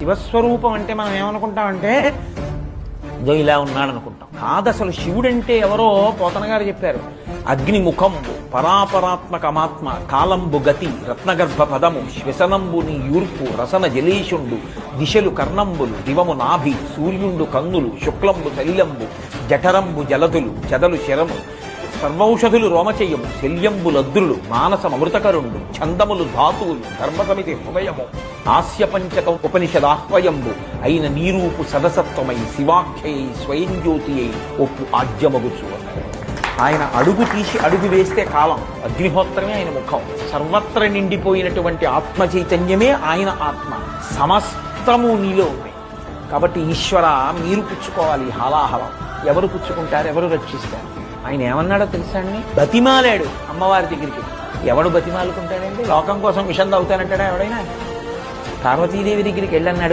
శివస్వరూపం అంటే మనం ఏమనుకుంటామంటే ఇదో ఇలా ఉన్నాడు అనుకుంటాం. కాదు, అసలు శివుడంటే ఎవరో పోతన గారు చెప్పారు. అగ్నిముఖంబు పరాపరాత్మకమాత్మ కాలంబు గతి రత్నగర్భ పదము శ్వసనంబుని యూర్పు రసన జలీషుండు దిశలు కర్ణంబులు దివము నాభి సూర్యుండు కన్నులు శుక్లంబు సలిలంబు జఠరంబు జలధులు చదలు శరము సర్వౌషధులు రోమచయము శల్యంబు లద్రులు మానసమృతకరుండు ఛందములు ధాతువులు ధర్మసమితి హృదయము హాస్యపంచక ఉపనిషదాహ్వయంబు అయిన నీరూపు సదసత్వమై శివాఖ్యై స్వయం జ్యోతి అయి ఒప్పు ఆజ్యమగుచు. ఆయన అడుగు తీసి అడుగు వేస్తే కాలం, అగ్నిహోత్రమే ఆయన ముఖం. సర్వత్ర నిండిపోయినటువంటి ఆత్మ చైతన్యమే ఆయన ఆత్మ. సమస్తము నీలో ఉంది. కాబట్టి ఈశ్వర మీరు పుచ్చుకోవాలి హాలాహలం. ఎవరు పుచ్చుకుంటారు, ఎవరు రక్షిస్తారు? ఆయన ఏమన్నాడో తెలుసా అండి? బతిమాలాడు అమ్మవారి దగ్గరికి. ఎవడు బతిమాలుకుంటాడండి? లోకం కోసం విషం తాగుతానంటాడా ఎవడైనా? పార్వతీదేవి దగ్గరికి వెళ్ళన్నాడు.